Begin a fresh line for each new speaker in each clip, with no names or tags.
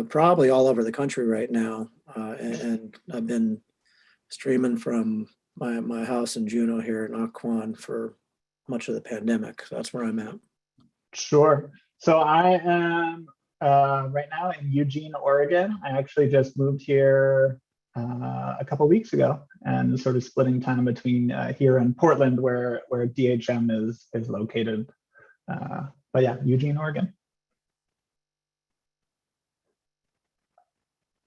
probably all over the country right now. And I've been streaming from my house in Juneau here in Occoquan for much of the pandemic. So that's where I'm at.
Sure. So I am right now in Eugene, Oregon. I actually just moved here a couple of weeks ago, and sort of splitting time between here and Portland, where DHM is located. But yeah, Eugene, Oregon.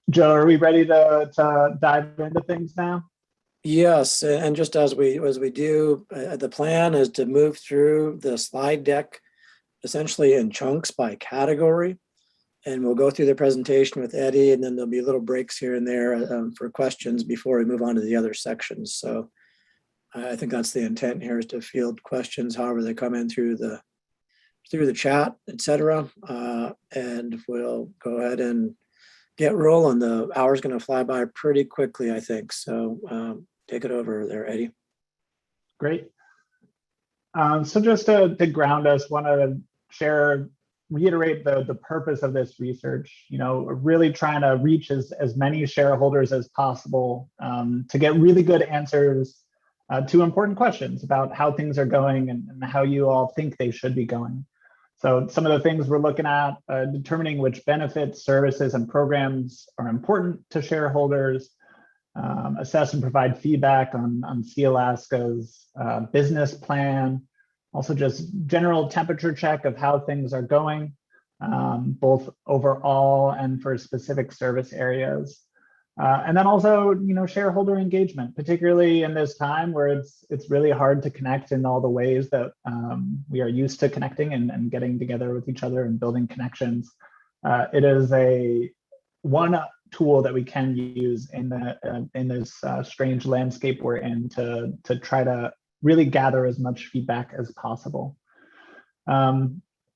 Joe, are we ready to dive into things now?
Yes, and just as we do, the plan is to move through the slide deck essentially in chunks by category, and we'll go through the presentation with Eddie, and then there'll be little breaks here and there for questions before we move on to the other sections. So I think that's the intent here, is to field questions however they come in through the chat, etc. And we'll go ahead and get rolling. The hour's going to fly by pretty quickly, I think. So take it over there, Eddie.
Great. So just to ground us, want to reiterate the purpose of this research. Really trying to reach as many shareholders as possible to get really good answers to important questions about how things are going and how you all think they should be going. So some of the things we're looking at, determining which benefits, services, and programs are important to shareholders, assess and provide feedback on Sealaska's business plan, also just general temperature check of how things are going, both overall and for specific service areas. And then also, shareholder engagement, particularly in this time where it's really hard to connect in all the ways that we are used to connecting and getting together with each other and building connections. It is one tool that we can use in this strange landscape we're in to try to really gather as much feedback as possible.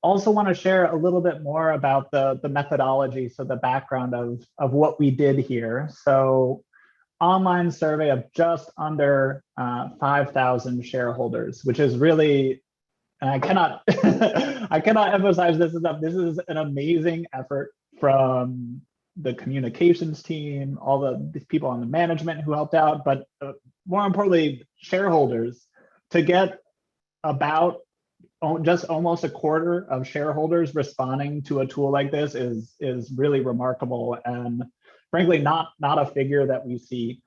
Also want to share a little bit more about the methodology, so the background of what we did here. So online survey of just under 5,000 shareholders, which is really, and I cannot I cannot emphasize this enough. This is an amazing effort from the communications team, all the people on the management who helped out, but more importantly, shareholders, to get about just almost a quarter of shareholders responding to a tool like this is really remarkable, and frankly not a figure that we see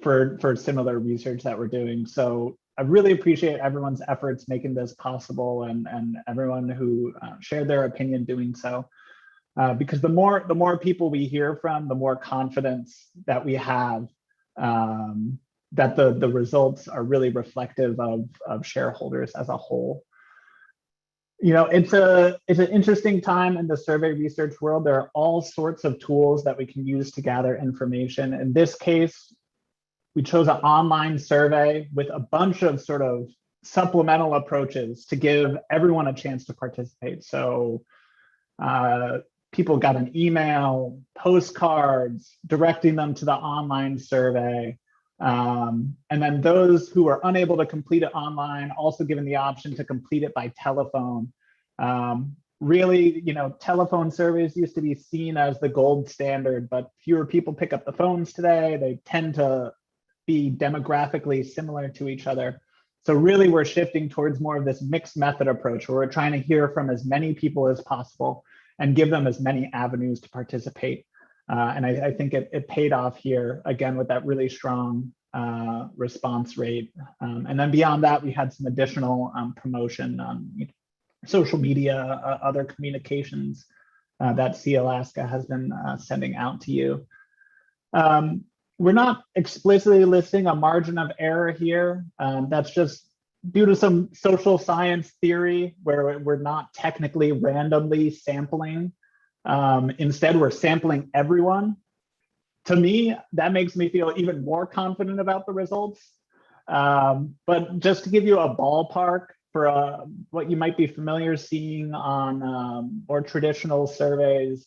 for similar research that we're doing. So I really appreciate everyone's efforts making this possible, and everyone who shared their opinion doing so. Because the more people we hear from, the more confidence that we have that the results are really reflective of shareholders as a whole. It's an interesting time in the survey research world. There are all sorts of tools that we can use to gather information. In this case, we chose an online survey with a bunch of sort of supplemental approaches to give everyone a chance to participate. So people got an email, postcards, directing them to the online survey. And then those who are unable to complete it online, also given the option to complete it by telephone. Really, telephone surveys used to be seen as the gold standard, but fewer people pick up the phones today. They tend to be demographically similar to each other. So really, we're shifting towards more of this mixed method approach, where we're trying to hear from as many people as possible and give them as many avenues to participate. And I think it paid off here, again, with that really strong response rate. And then beyond that, we had some additional promotion on social media, other communications that Sealaska has been sending out to you. We're not explicitly listing a margin of error here. That's just due to some social science theory where we're not technically randomly sampling. Instead, we're sampling everyone. To me, that makes me feel even more confident about the results. But just to give you a ballpark for what you might be familiar seeing on more traditional surveys,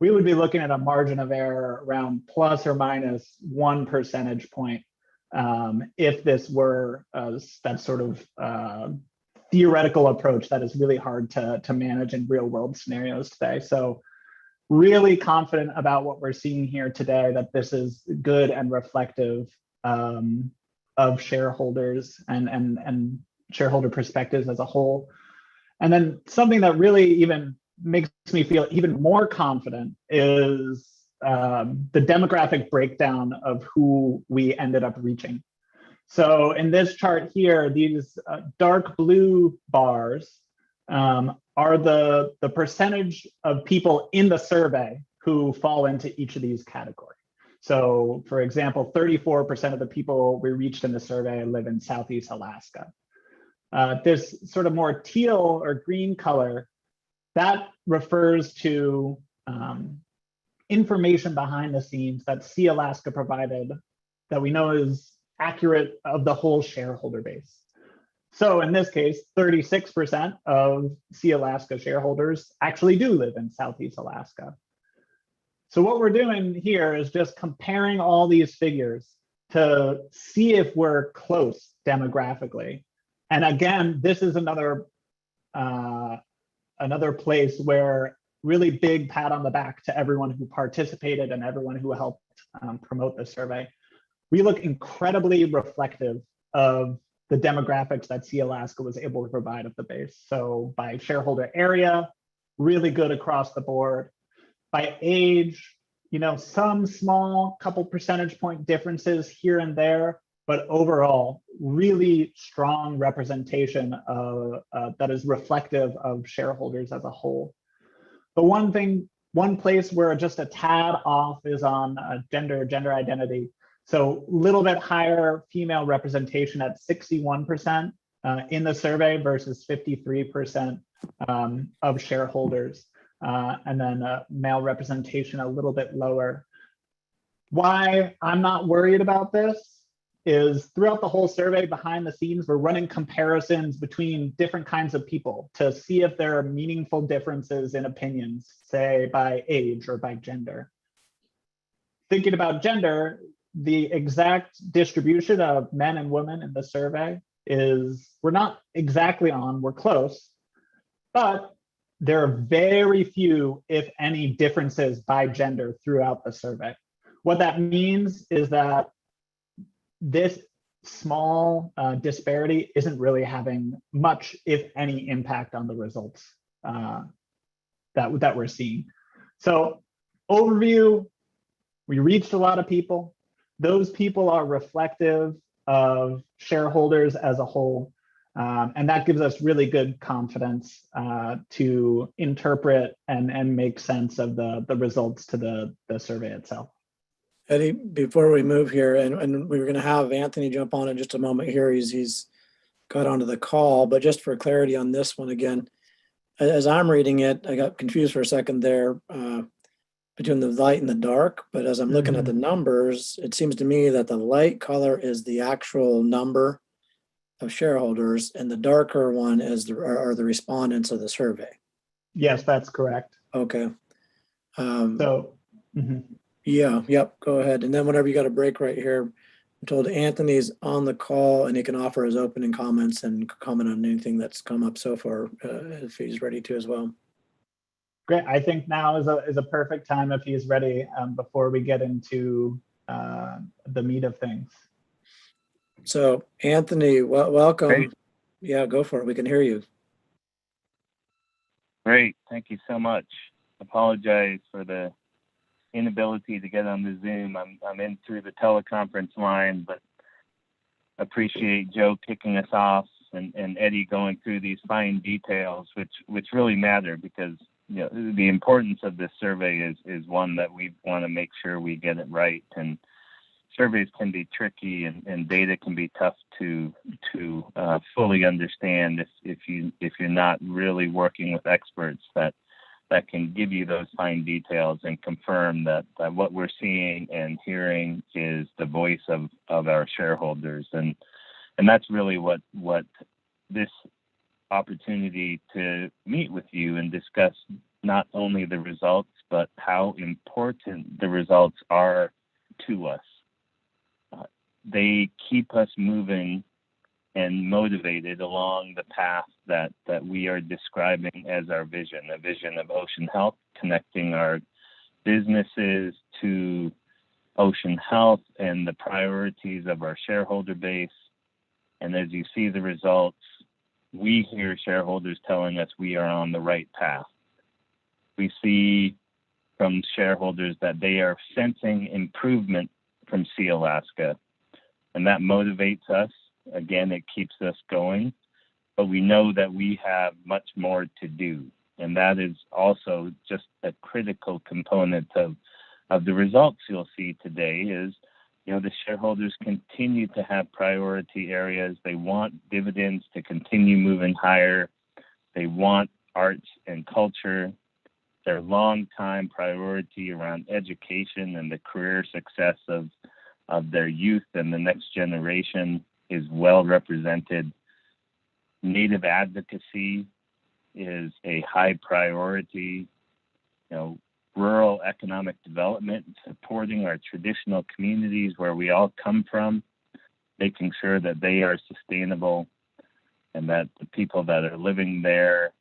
we would be looking at a margin of error around plus or minus 1 percentage point if this were that sort of theoretical approach that is really hard to manage in real world scenarios today. So really confident about what we're seeing here today, that this is good and reflective of shareholders and shareholder perspectives as a whole. And then something that really even makes me feel even more confident is the demographic breakdown of who we ended up reaching. So in this chart here, these dark blue bars are the percentage of people in the survey who fall into each of these categories. So for example, 34% of the people we reached in the survey live in Southeast Alaska. This sort of more teal or green color, that refers to information behind the scenes that Sealaska provided that we know is accurate of the whole shareholder base. So in this case, 36% of Sealaska shareholders actually do live in Southeast Alaska. So what we're doing here is just comparing all these figures to see if we're close demographically. And again, this is another place where really big pat on the back to everyone who participated and everyone who helped promote the survey. We look incredibly reflective of the demographics that Sealaska was able to provide at the base. So by shareholder area, really good across the board. By age, some small couple percentage point differences here and there, but overall, really strong representation of, that is reflective of shareholders as a whole. The one place where just a tad off is on gender identity. So a little bit higher female representation at 61% in the survey versus 53% of shareholders. And then male representation a little bit lower. Why I'm not worried about this is throughout the whole survey behind the scenes, we're running comparisons between different kinds of people to see if there are meaningful differences in opinions, say by age or by gender. Thinking about gender, the exact distribution of men and women in the survey is, we're not exactly on, we're close, but there are very few, if any, differences by gender throughout the survey. What that means is that this small disparity isn't really having much, if any, impact on the results that we're seeing. So overview, we reached a lot of people. Those people are reflective of shareholders as a whole. And that gives us really good confidence to interpret and make sense of the results to the survey itself.
Eddie, before we move here, and we were going to have Anthony jump on in just a moment here. He's got onto the call, but just for clarity on this one again, as I'm reading it, I got confused for a second there between the light and the dark. But as I'm looking at the numbers, it seems to me that the light color is the actual number of shareholders, and the darker one is are the respondents of the survey.
Yes, that's correct.
Okay.
Yeah,
yep, go ahead. And then whenever you got a break right here, I'm told Anthony's on the call and he can offer his opening comments and comment on anything that's come up so far if he's ready to as well.
Great. I think now is a perfect time if he's ready before we get into the meat of things.
So Anthony, welcome.
Great.
Yeah, go for it. We can hear you.
Great. Thank you so much. Apologize for the inability to get on the Zoom. I'm in through the teleconference line, but appreciate Joe kicking us off and Eddie going through these fine details, which really matter because the importance of this survey is one that we want to make sure we get it right. And surveys can be tricky and data can be tough to fully understand if you're not really working with experts that can give you those fine details and confirm that what we're seeing and hearing is the voice of our shareholders. And that's really what this opportunity to meet with you and discuss not only the results, but how important the results are to us. They keep us moving and motivated along the path that we are describing as our vision, a vision of ocean health, connecting our businesses to ocean health and the priorities of our shareholder base. And as you see the results, we hear shareholders telling us we are on the right path. We see from shareholders that they are sensing improvement from Sealaska, and that motivates us. Again, it keeps us going, but we know that we have much more to do. And that is also just a critical component of the results you'll see today is, the shareholders continue to have priority areas. They want dividends to continue moving higher. They want arts and culture. Their long-time priority around education and the career success of their youth and the next generation is well represented. Native advocacy is a high priority. Rural economic development, supporting our traditional communities where we all come from, making sure that they are sustainable and that the people that are living there,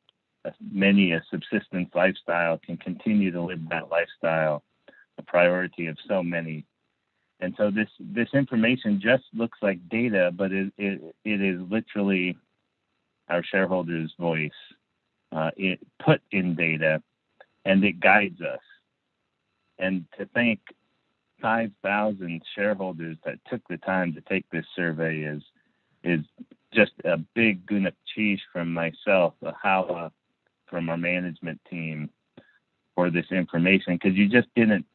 many a subsistence lifestyle, can continue to live that lifestyle, a priority of so many. And so this information just looks like data, but it is literally our shareholders' voice it put in data, and it guides us. And to thank 5,000 shareholders that took the time to take this survey is just a big gunapchish from myself, a hala from our management team for this information, because you just didn't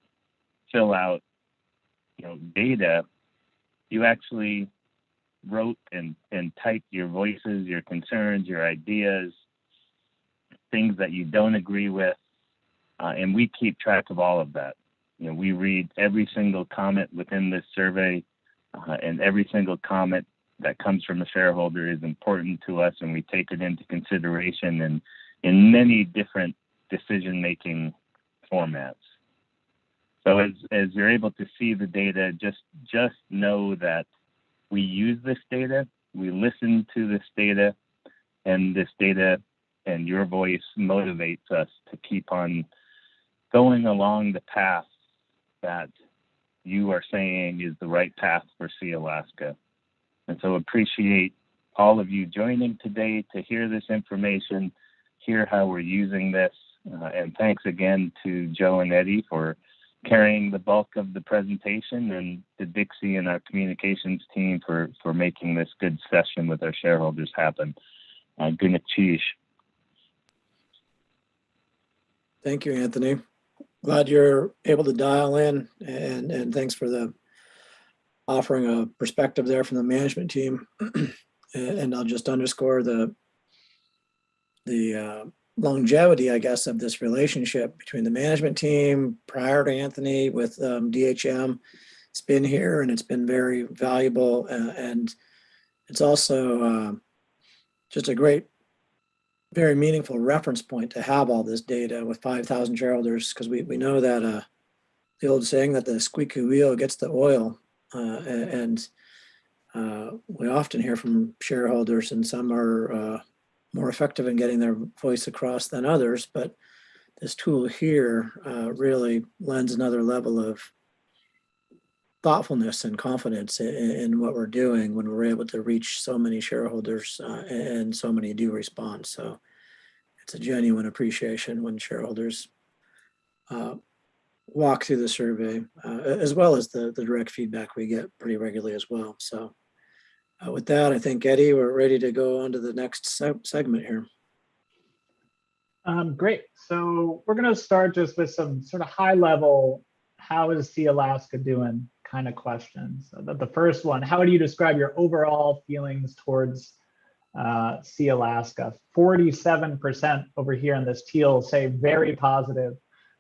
fill out data. You actually wrote and typed your voices, your concerns, your ideas, things that you don't agree with, and we keep track of all of that. We read every single comment within this survey, and every single comment that comes from a shareholder is important to us, and we take it into consideration in many different decision-making formats. So as you're able to see the data, just know that we use this data, we listen to this data, and this data and your voice motivates us to keep on going along the path that you are saying is the right path for Sealaska. And so appreciate all of you joining today to hear this information, hear how we're using this, and thanks again to Joe and Eddie for carrying the bulk of the presentation, and to Dixie and our communications team for making this good session with our shareholders happen. Gunapchish.
Thank you, Anthony. Glad you're able to dial in, and thanks for the offering a perspective there from the management team. And I'll just underscore the longevity, I guess, of this relationship between the management team prior to Anthony with DHM. It's been here and it's been very valuable, and it's also just a great, very meaningful reference point to have all this data with 5,000 shareholders, because we know that the old saying that the squeaky wheel gets the oil, and we often hear from shareholders, and some are more effective in getting their voice across than others, but this tool here really lends another level of thoughtfulness and confidence in what we're doing when we're able to reach so many shareholders, and so many do respond. So it's a genuine appreciation when shareholders walk through the survey, as well as the direct feedback we get pretty regularly as well. So with that, I think, Eddie, we're ready to go on to the next segment here.
Great. So we're going to start just with some sort of high level, how is Sealaska doing kind of questions. So the first one, how do you describe your overall feelings towards Sealaska? 47% over here in this teal say very positive.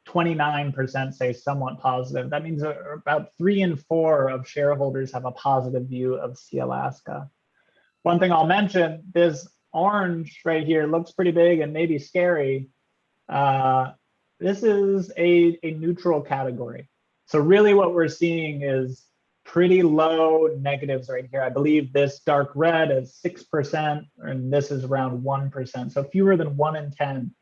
29% say somewhat positive. That means about 3 in 4 of shareholders have a positive view of Sealaska. One thing I'll mention, this orange right here looks pretty big and maybe scary. This is a neutral category. So really what we're seeing is pretty low negatives right here. I believe this dark red is 6% and this is around 1%. So fewer than 1 in 10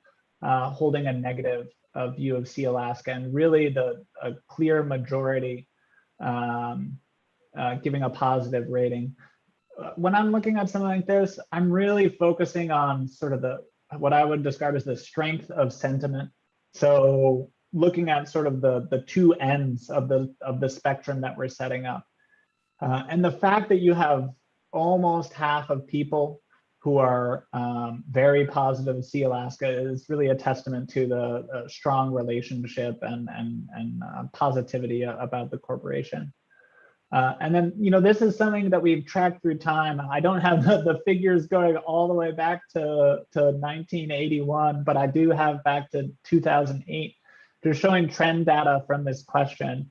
holding a negative view of Sealaska, and really a clear majority giving a positive rating. When I'm looking at something like this, I'm really focusing on sort of what I would describe as the strength of sentiment. So looking at sort of the two ends of the spectrum that we're setting up. And the fact that you have almost half of people who are very positive of Sealaska is really a testament to the strong relationship and positivity about the corporation. And then, this is something that we've tracked through time. I don't have the figures going all the way back to 1981, but I do have back to 2008. They're showing trend data from this question.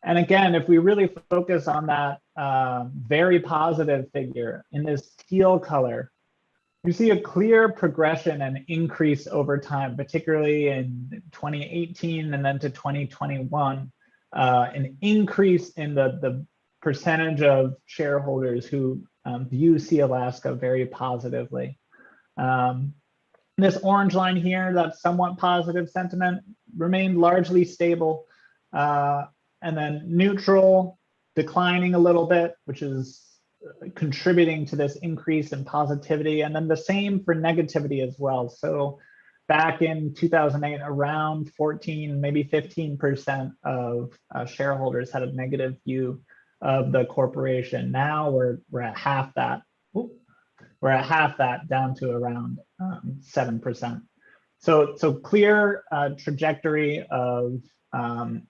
And again, if we really focus on that very positive figure in this teal color, you see a clear progression and increase over time, particularly in 2018 and then to 2021, an increase in the percentage of shareholders who view Sealaska very positively. This orange line here, that somewhat positive sentiment, remained largely stable. And then neutral, declining a little bit, which is contributing to this increase in positivity. And then the same for negativity as well. So back in 2008, around 14, maybe 15% of shareholders had a negative view of the corporation. Now we're at half that. We're at half that, down to around 7%. So clear trajectory of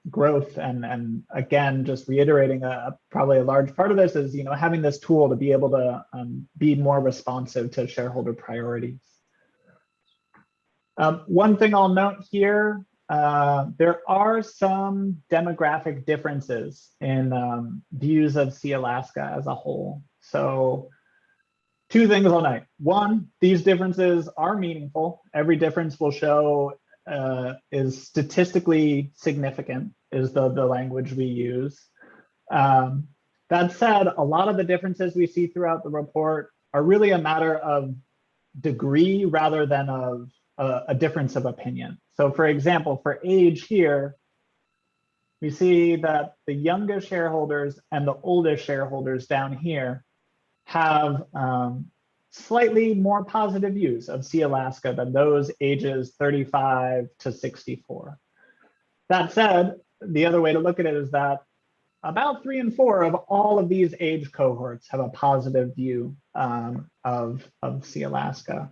growth, and again, just reiterating, probably a large part of this is having this tool to be able to be more responsive to shareholder priorities. One thing I'll note here, there are some demographic differences in views of Sealaska as a whole. So two things I'll note. One, these differences are meaningful. Every difference will show is statistically significant, is the language we use. That said, a lot of the differences we see throughout the report are really a matter of degree rather than of a difference of opinion. So for example, for age here, we see that the youngest shareholders and the oldest shareholders down here have slightly more positive views of Sealaska than those ages 35 to 64. That said, the other way to look at it is that about 3 and 4 of all of these age cohorts have a positive view of Sealaska.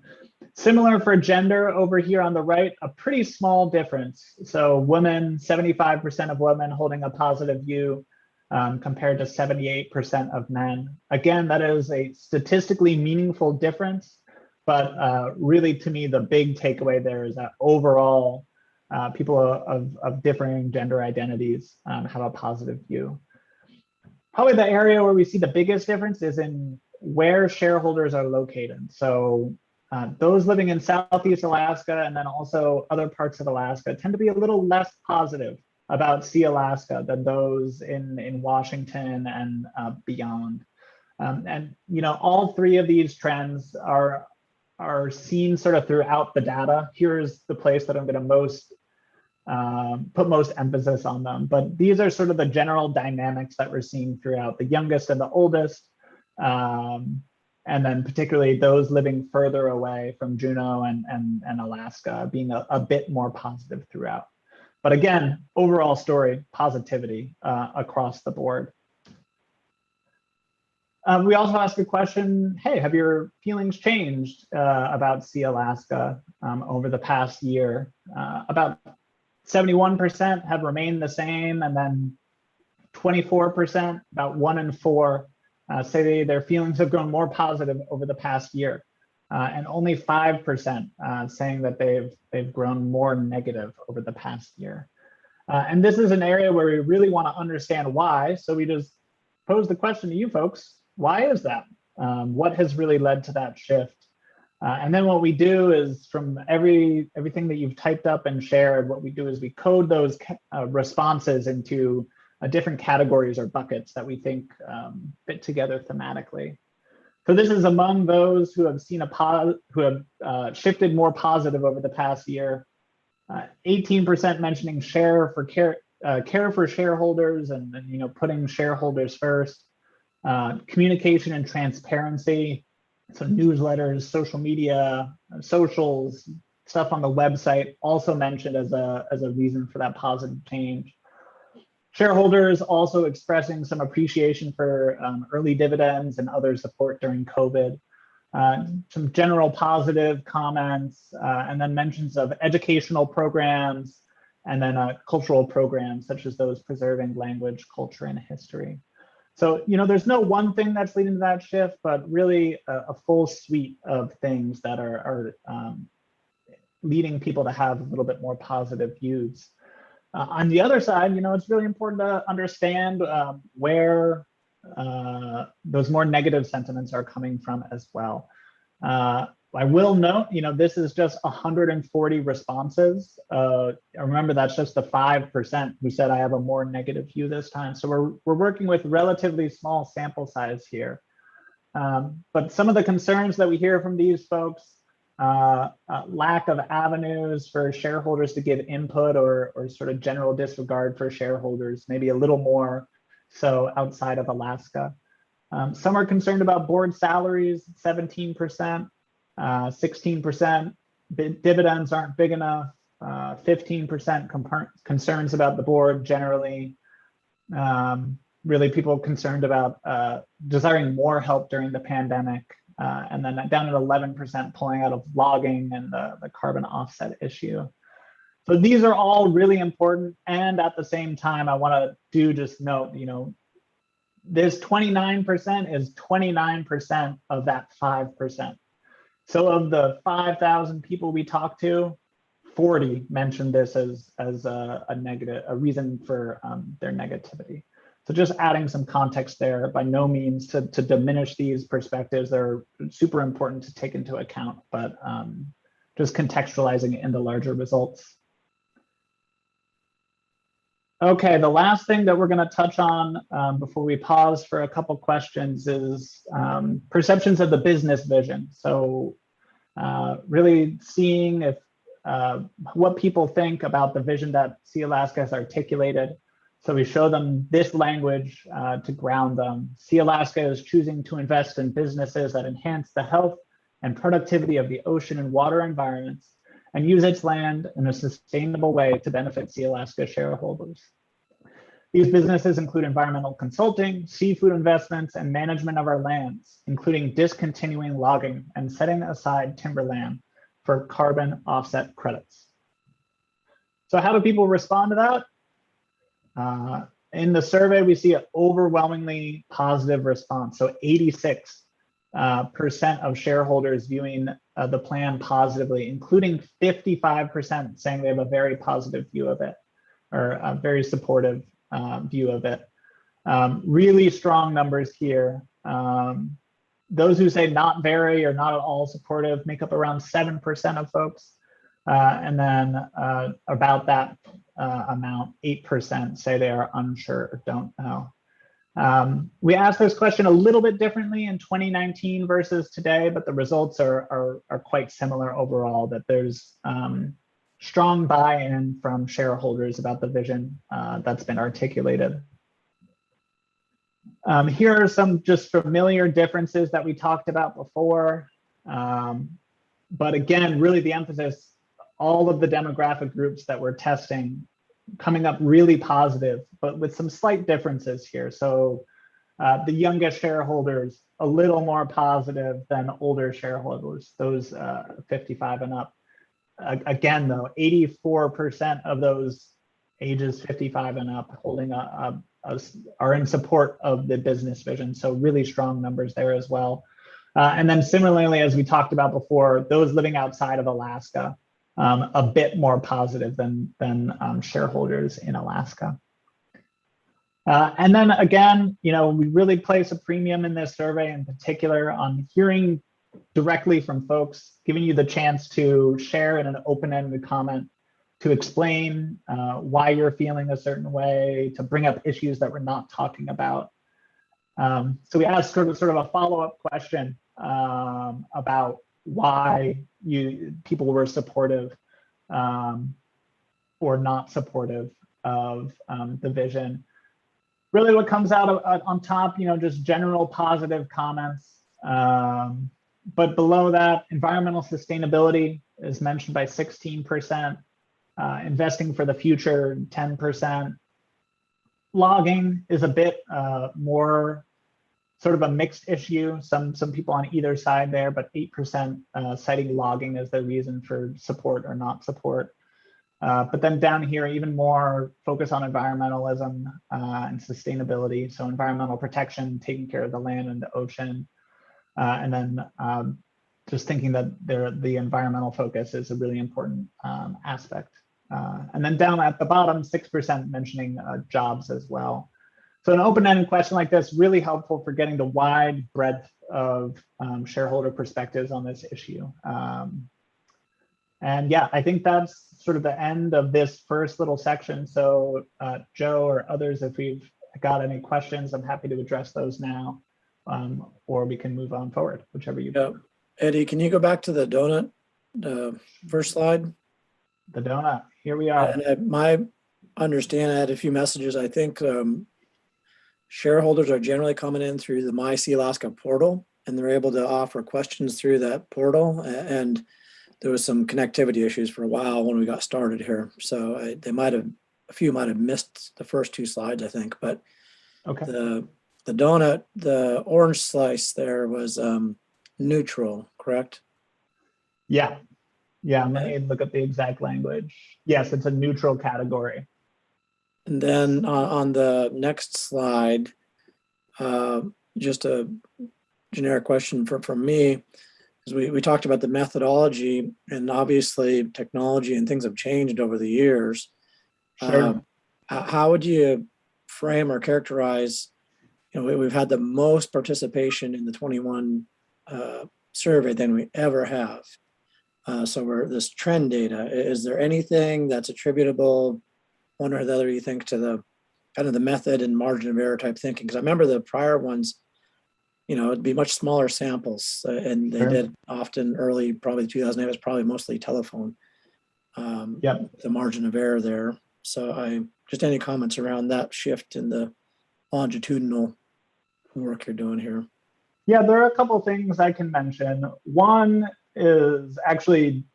Similar for gender over here on the right, a pretty small difference. So women, 75% of women holding a positive view, compared to 78% of men. Again, that is a statistically meaningful difference, but really to me, the big takeaway there is that overall, people of differing gender identities have a positive view. Probably the area where we see the biggest difference is in where shareholders are located. So those living in Southeast Alaska and then also other parts of Alaska tend to be a little less positive about Sealaska than those in Washington and beyond. And all three of these trends are seen sort of throughout the data. Here's the place that I'm going to put most emphasis on them. But these are sort of the general dynamics that we're seeing throughout the youngest and the oldest, and then particularly those living further away from Juneau and Alaska being a bit more positive throughout. But again, overall story, positivity across the board. We also asked a question, hey, have your feelings changed about Sealaska over the past year? About 71% have remained the same, and then 24%, about 1 in 4, say their feelings have grown more positive over the past year. And only 5% saying that they've grown more negative over the past year. And this is an area where we really want to understand why. So we just pose the question to you folks, why is that? What has really led to that shift? And then what we do is from everything that you've typed up and shared, what we do is we code those responses into different categories or buckets that we think fit together thematically. So this is among those who have seen who have shifted more positive over the past year. 18% mentioning care for shareholders and putting shareholders first. Communication and transparency, so newsletters, social media, socials, stuff on the website also mentioned as a reason for that positive change. Shareholders also expressing some appreciation for early dividends and other support during COVID. Some general positive comments, and then mentions of educational programs, and then cultural programs such as those preserving language, culture, and history. So, there's no one thing that's leading to that shift, but really a full suite of things that are leading people to have a little bit more positive views. On the other side, it's really important to understand where those more negative sentiments are coming from as well. I will note, this is just 140 responses. Remember, that's just the 5% who said I have a more negative view this time. So we're working with relatively small sample size here. But some of the concerns that we hear from these folks, lack of avenues for shareholders to give input or sort of general disregard for shareholders, maybe a little more so outside of Alaska. Some are concerned about board salaries, 17%, 16% dividends aren't big enough, 15% concerns about the board generally. Really people concerned about desiring more help during the pandemic. And then down at 11% pulling out of logging and the carbon offset issue. So these are all really important. And at the same time, I want to just note, this 29% is 29% of that 5%. So of the 5,000 people we talked to, 40 mentioned this as a reason for their negativity. So just adding some context there, by no means to diminish these perspectives. They're super important to take into account, but just contextualizing it into larger results. Okay, the last thing that we're going to touch on before we pause for a couple questions is perceptions of the business vision. So really seeing if what people think about the vision that Sealaska has articulated. So we show them this language to ground them. Sealaska is choosing to invest in businesses that enhance the health and productivity of the ocean and water environments and use its land in a sustainable way to benefit Sealaska shareholders. These businesses include environmental consulting, seafood investments, and management of our lands, including discontinuing logging and setting aside timberland for carbon offset credits. So how do people respond to that? In the survey, we see an overwhelmingly positive response. So 86% of shareholders viewing the plan positively, including 55% saying they have a very positive view of it, or a very supportive view of it. Really strong numbers here. Those who say not very or not at all supportive make up around 7% of folks. And then about that amount, 8% say they are unsure or don't know. We asked this question a little bit differently in 2019 versus today, but the results are quite similar overall, that there's strong buy-in from shareholders about the vision that's been articulated. Here are some just familiar differences that we talked about before. But again, really the emphasis, all of the demographic groups that we're testing coming up really positive, but with some slight differences here. So the youngest shareholders, a little more positive than older shareholders, those 55 and up. Again, though, 84% of those ages 55 and up holding are in support of the business vision. So really strong numbers there as well. And then similarly, as we talked about before, those living outside of Alaska, a bit more positive than shareholders in Alaska. And then again, we really place a premium in this survey in particular on hearing directly from folks, giving you the chance to share in an open-ended comment, to explain why you're feeling a certain way, to bring up issues that we're not talking about. So we asked sort of a follow-up question about why people were supportive. or not supportive of the vision. Really what comes out on top, just general positive comments. But below that, environmental sustainability is mentioned by 16%, investing for the future, 10%. Logging is a bit more sort of a mixed issue. Some people on either side there, but 8% citing logging as their reason for support or not support. But then down here, even more focus on environmentalism and sustainability. So environmental protection, taking care of the land and the ocean. And then just thinking that the environmental focus is a really important aspect. And then down at the bottom, 6% mentioning jobs as well. So an open-ended question like this, really helpful for getting the wide breadth of shareholder perspectives on this issue. And yeah, I think that's sort of the end of this first little section. So Joe or others, if we've got any questions, I'm happy to address those now, or we can move on forward, whichever you prefer.
Eddie, can you go back to the donut, the first slide?
The donut, here we are.
And my understanding, I had a few messages. I think shareholders are generally coming in through the My Sealaska portal, and they're able to offer questions through that portal. And there was some connectivity issues for a while when we got started here. So a few might have missed the first two slides, I think. But
okay.
The donut, the orange slice there was neutral, correct?
Yeah. Let me look up the exact language. Yes, it's a neutral category.
And then on the next slide, just a generic question from me, because we talked about the methodology, and obviously technology and things have changed over the years.
Sure.
How would you frame or characterize, we've had the most participation in the 21 survey than we ever have. So we're this trend data. Is there anything that's attributable, one or the other, you think, to the kind of the method and margin of error type thinking? Because I remember the prior ones, it'd be much smaller samples, and they did often early, probably 2008 was probably mostly telephone. The margin of error there. So just any comments around that shift in the longitudinal work you're doing here?
Yeah, there are a couple things I can mention. One is actually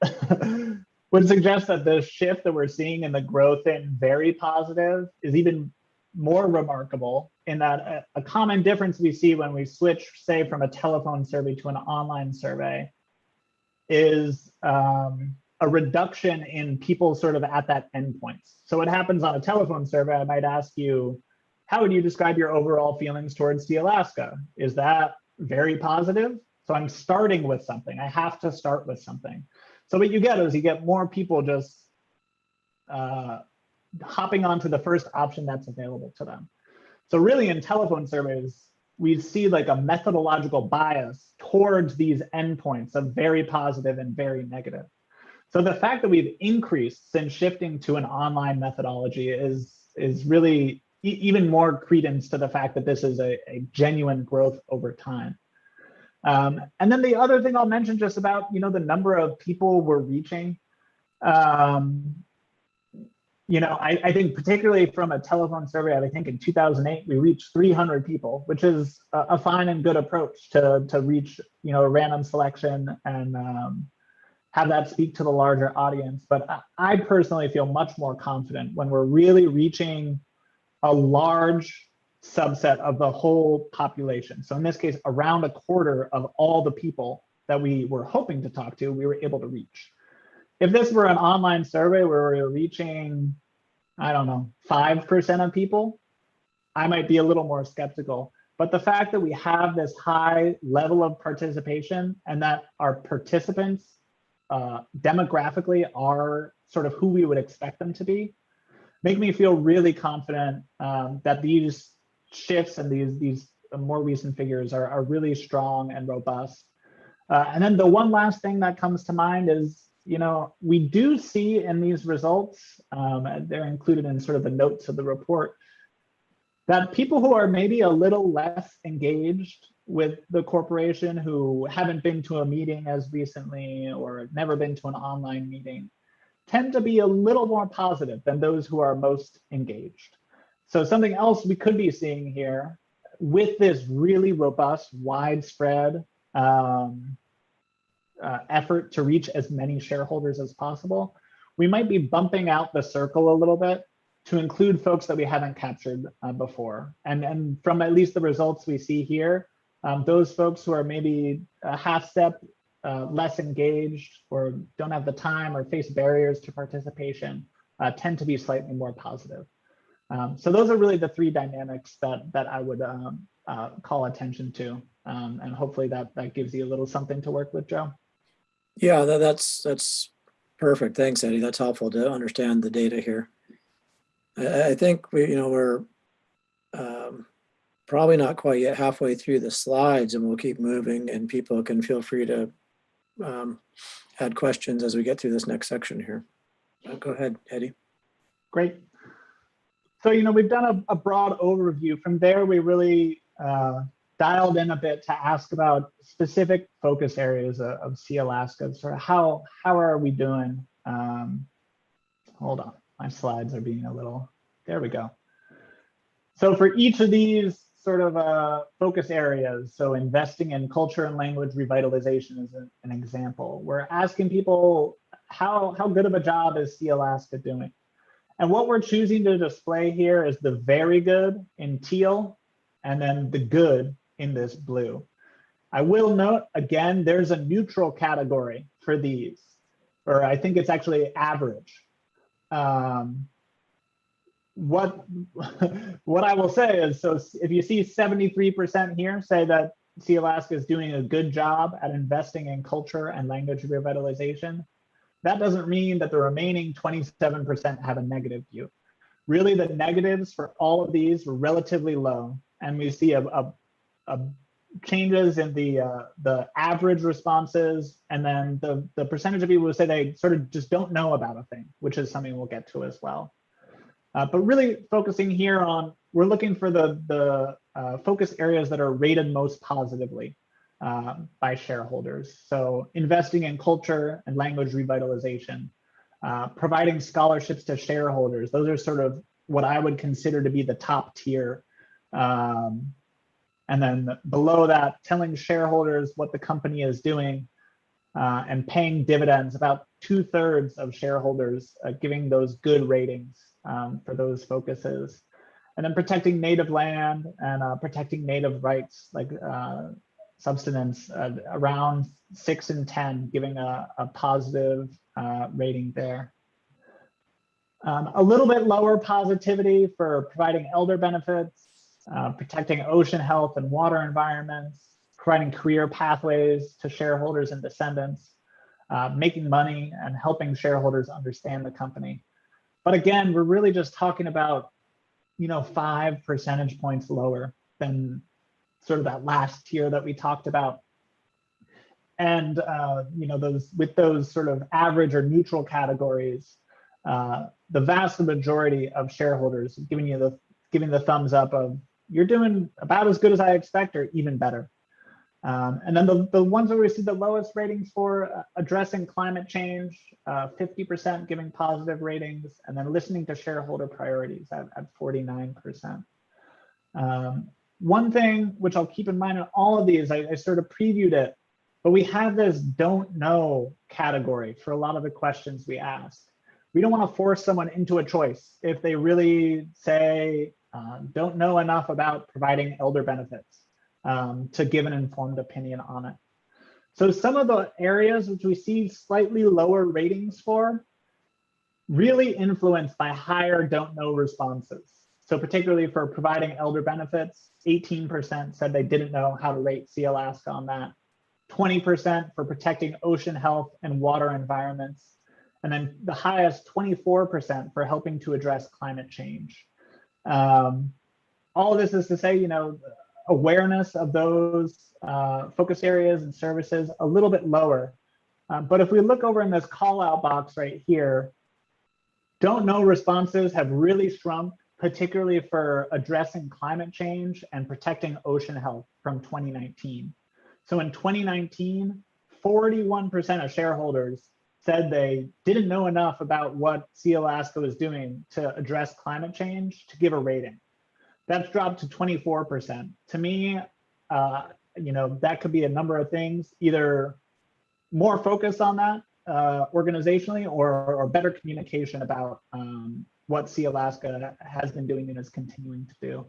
would suggest that the shift that we're seeing in the growth in very positive is even more remarkable, in that a common difference we see when we switch, say, from a telephone survey to an online survey is a reduction in people sort of at that endpoint. So what happens on a telephone survey, I might ask you, how would you describe your overall feelings towards Sealaska? Is that very positive? So I'm starting with something. I have to start with something. So what you get is you get more people just hopping onto the first option that's available to them. So really in telephone surveys, we see like a methodological bias towards these endpoints of very positive and very negative. So the fact that we've increased since shifting to an online methodology is really even more credence to the fact that this is a genuine growth over time. And then the other thing I'll mention just about, the number of people we're reaching. I think particularly from a telephone survey, I think in 2008, we reached 300 people, which is a fine and good approach to reach, a random selection and have that speak to the larger audience. But I personally feel much more confident when we're really reaching a large subset of the whole population. So in this case, around a quarter of all the people that we were hoping to talk to, we were able to reach. If this were an online survey where we were reaching, 5% of people, I might be a little more skeptical. But the fact that we have this high level of participation and that our participants demographically are sort of who we would expect them to be, make me feel really confident that these shifts and these more recent figures are really strong and robust. And then the one last thing that comes to mind is, we do see in these results, they're included in sort of the notes of the report, that people who are maybe a little less engaged with the corporation, who haven't been to a meeting as recently or never been to an online meeting, tend to be a little more positive than those who are most engaged. So something else we could be seeing here with this really robust, widespread effort to reach as many shareholders as possible, we might be bumping out the circle a little bit to include folks that we haven't captured before. And from at least the results we see here, those folks who are maybe a half step less engaged or don't have the time or face barriers to participation tend to be slightly more positive. So those are really the three dynamics that I would call attention to. And hopefully that gives you a little something to work with, Joe.
Yeah, that's perfect. Thanks, Eddie. That's helpful to understand the data here. I think we're probably not quite yet halfway through the slides, and we'll keep moving, and people can feel free to add questions as we get through this next section here. Go ahead, Eddie.
Great. So, we've done a broad overview. From there, we really dialed in a bit to ask about specific focus areas of Sealaska. Sort of how are we doing? Hold on, my slides are being a little, there we go. So for each of these sort of focus areas, so investing in culture and language revitalization is an example. We're asking people, how good of a job is Sealaska doing? And what we're choosing to display here is the very good in teal, and then the good in this blue. I will note, again, there's a neutral category for these, or I think it's actually average. What I will say is, so if you see 73% here say that Sealaska is doing a good job at investing in culture and language revitalization, that doesn't mean that the remaining 27% have a negative view. Really, the negatives for all of these were relatively low, and we see a changes in the average responses, and then the percentage of people who say they sort of just don't know about a thing, which is something we'll get to as well. But really focusing here on, we're looking for the focus areas that are rated most positively by shareholders. So investing in culture and language revitalization, providing scholarships to shareholders. Those are sort of what I would consider to be the top tier. And then below that, telling shareholders what the company is doing and paying dividends. About 2/3 of shareholders giving those good ratings for those focuses. And then protecting native land and protecting native rights like subsistence, around 6 and 10, giving a positive rating there. A little bit lower positivity for providing elder benefits, protecting ocean health and water environments, providing career pathways to shareholders and descendants, making money and helping shareholders understand the company. But again, we're really just talking about 5 percentage points lower than sort of that last tier that we talked about. And those sort of average or neutral categories, the vast majority of shareholders giving the thumbs up of, you're doing about as good as I expect or even better. And then the ones where we see the lowest ratings for, addressing climate change, 50% giving positive ratings, and then listening to shareholder priorities at 49%. One thing which I'll keep in mind in all of these, I sort of previewed it, but we have this don't know category for a lot of the questions we ask. We don't want to force someone into a choice if they really say, don't know enough about providing elder benefits to give an informed opinion on it. So some of the areas which we see slightly lower ratings for, really influenced by higher don't know responses. So particularly for providing elder benefits, 18% said they didn't know how to rate Sealaska on that. 20% for protecting ocean health and water environments. And then the highest, 24% for helping to address climate change. All of this is to say, awareness of those focus areas and services a little bit lower. But if we look over in this call out box right here, don't know responses have really shrunk, particularly for addressing climate change and protecting ocean health from 2019. So in 2019, 41% of shareholders said they didn't know enough about what Sealaska was doing to address climate change to give a rating. That's dropped to 24%. To me, that could be a number of things, either more focus on that organizationally or better communication about what Sealaska has been doing and is continuing to do.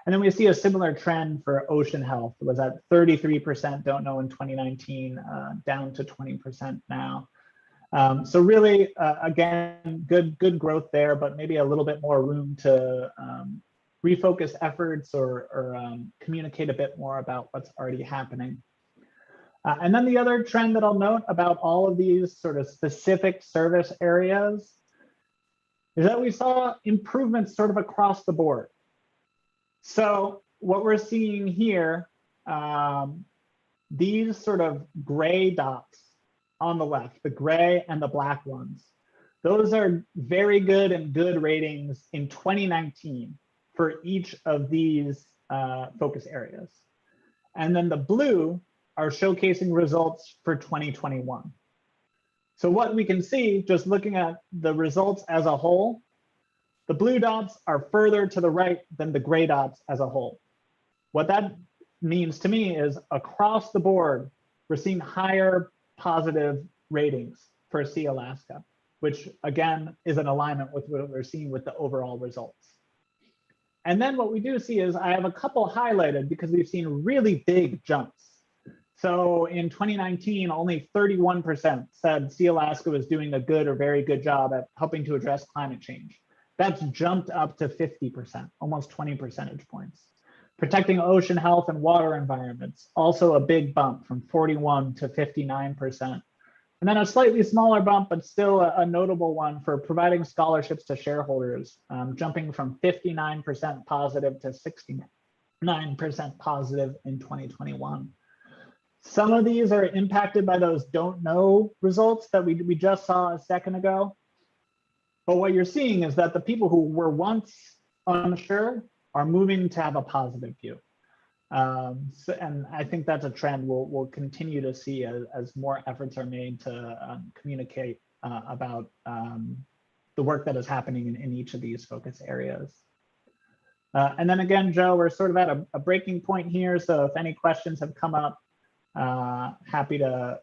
And then we see a similar trend for ocean health. It was at 33% don't know in 2019, down to 20% now. So really, again, good growth there, but maybe a little bit more room to refocus efforts or communicate a bit more about what's already happening. And then the other trend that I'll note about all of these sort of specific service areas is that we saw improvements sort of across the board. So what we're seeing here, these sort of gray dots on the left, the gray and the black ones, those are very good and good ratings in 2019 for each of these focus areas. And then the blue are showcasing results for 2021. So what we can see, just looking at the results as a whole, the blue dots are further to the right than the gray dots as a whole. What that means to me is across the board, we're seeing higher positive ratings for Sealaska, which again is in alignment with what we're seeing with the overall results. And then what we do see is I have a couple highlighted because we've seen really big jumps. So in 2019, only 31% said Sealaska was doing a good or very good job at helping to address climate change. That's jumped up to 50%, almost 20 percentage points. Protecting ocean health and water environments, also a big bump from 41 to 59%. And then a slightly smaller bump, but still a notable one for providing scholarships to shareholders, jumping from 59% positive to 69% positive in 2021. Some of these are impacted by those don't know results that we just saw a second ago. But what you're seeing is that the people who were once unsure are moving to have a positive view. And I think that's a trend we'll continue to see as more efforts are made to communicate about the work that is happening in each of these focus areas. And then again, Joe, we're sort of at a breaking point here. So if any questions have come up, happy to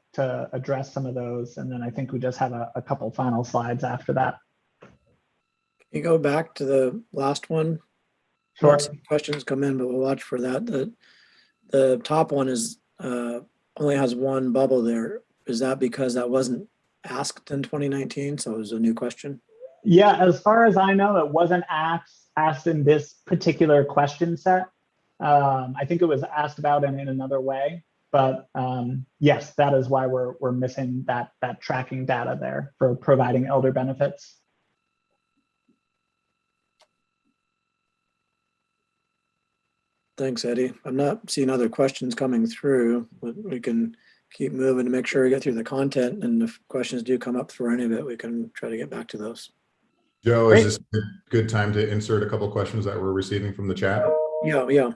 address some of those. And then I think we just have a couple final slides after that.
Can you go back to the last one?
Sure.
Some questions come in, but we'll watch for that. The top one is only has one bubble there. Is that because that wasn't asked in 2019? So it was a new question?
Yeah, as far as I know, it wasn't asked in this particular question set. I think it was asked about in another way. But yes, that is why we're missing that tracking data there for providing elder benefits.
Thanks, Eddie. I'm not seeing other questions coming through, but we can keep moving to make sure we get through the content. And if questions do come up for any of it, we can try to get back to those.
Joe, Great. Is this a good time to insert a couple of questions that we're receiving from the chat?
Yeah.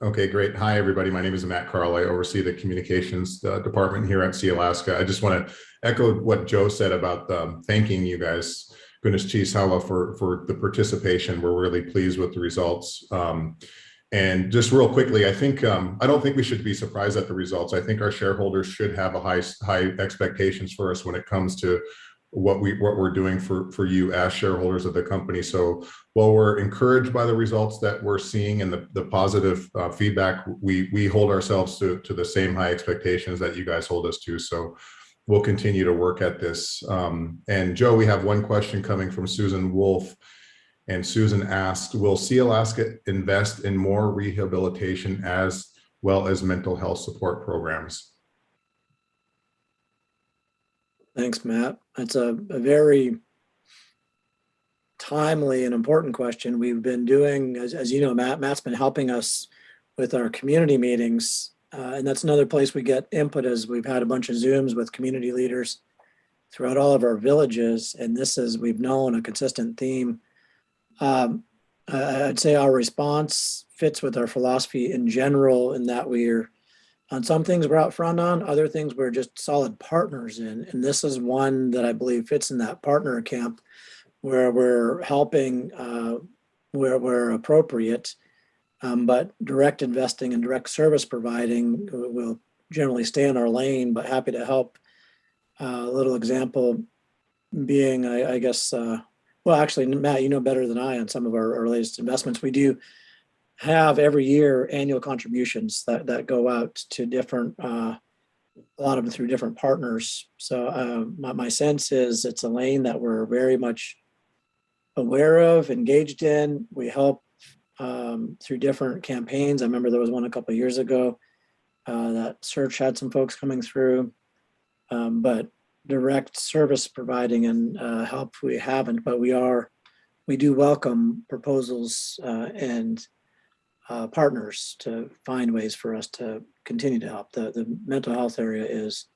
Okay, great. Hi, everybody. My name is Matt Carl. I oversee the communications department here at Sealaska. I just want to echo what Joe said about thanking you guys, Goodness Cheese Hala, for the participation. We're really pleased with the results. And just real quickly, I think I don't think we should be surprised at the results. I think our shareholders should have a high expectations for us when it comes to what we're doing for you as shareholders of the company. So while we're encouraged by the results that we're seeing and the positive feedback, we hold ourselves to the same high expectations that you guys hold us to. So we'll continue to work at this. And Joe, we have one question coming from Susan Wolf. And Susan asked, will Sealaska invest in more rehabilitation as well as mental health support programs?
Thanks, Matt. That's a very timely and important question. We've been doing, as you know, Matt's been helping us with our community meetings. And that's another place we get input, as we've had a bunch of Zooms with community leaders throughout all of our villages. And this is, we've known, a consistent theme. I'd say our response fits with our philosophy in general, in that we're On some things we're out front on, other things we're just solid partners in. And this is one that I believe fits in that partner camp where we're helping where appropriate, but direct investing and direct service providing will generally stay in our lane, but happy to help. A little example being, I guess, well, actually, Matt, you know better than I on some of our latest investments. We do have every year annual contributions that go out to different, a lot of them through different partners. So my sense is it's a lane that we're very much aware of, engaged in. We help through different campaigns. I remember there was one a couple of years ago that Search had some folks coming through, but direct service providing and help we haven't, but we do welcome proposals and partners to find ways for us to continue to help. The mental health area is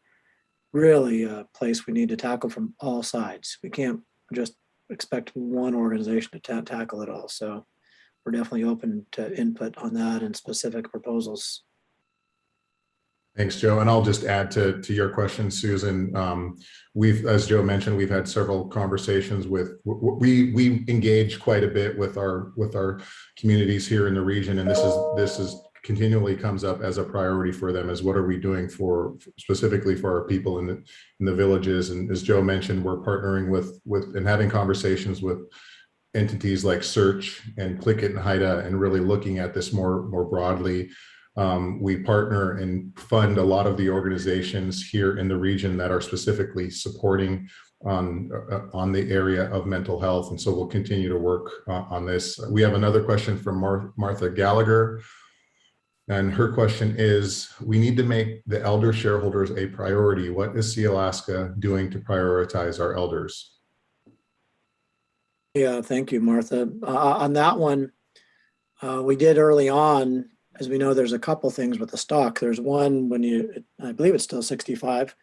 really a place we need to tackle from all sides. We can't just expect one organization to tackle it all. So we're definitely open to input on that and specific proposals.
Thanks, Joe. And I'll just add to your question, Susan. As Joe mentioned, we've had several conversations with, we engage quite a bit with our communities here in the region, and this is continually comes up as a priority for them. As what are we doing for specifically for our people in the villages? And as Joe mentioned, we're partnering with and having conversations with entities like Search and Click It and HIDA, and really looking at this more broadly. We partner and fund a lot of the organizations here in the region that are specifically supporting on the area of mental health. And so we'll continue to work on this. We have another question from Martha Gallagher. And her question is, we need to make the elder shareholders a priority. What is Sealaska doing to prioritize our elders?
Yeah, thank you, Martha. On that one, we did early on. As we know, there's a couple things with the stock. There's one when I believe it's still 65.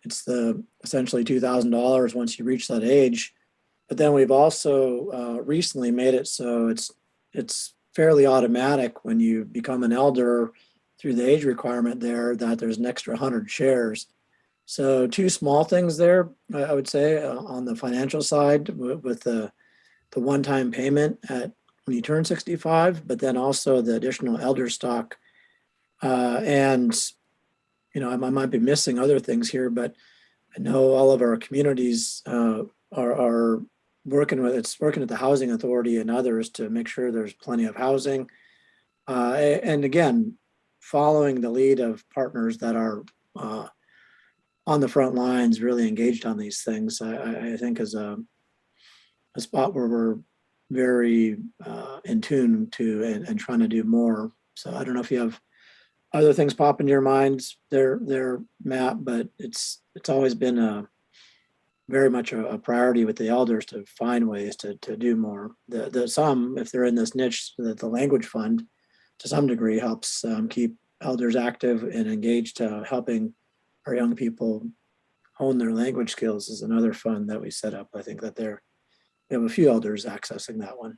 It's the essentially $2,000 once you reach that age. But then we've also recently made it so it's fairly automatic when you become an elder through the age requirement there that there's an extra 100 shares. So two small things there, I would say, on the financial side with the one-time payment at when you turn 65, but then also the additional elder stock. And, you know, I might be missing other things here, but I know all of our communities are working with the housing authority and others to make sure there's plenty of housing. And again, following the lead of partners that are on the front lines, really engaged on these things, I think is a spot where we're very in tune to and trying to do more. So I don't know if you have other things pop into your minds there, Matt, but it's always been very much a priority with the elders to find ways to do more. Some, if they're in this niche, the language fund to some degree helps keep elders active and engaged, helping our young people hone their language skills is another fund that we set up. I think that we have a few elders accessing that one.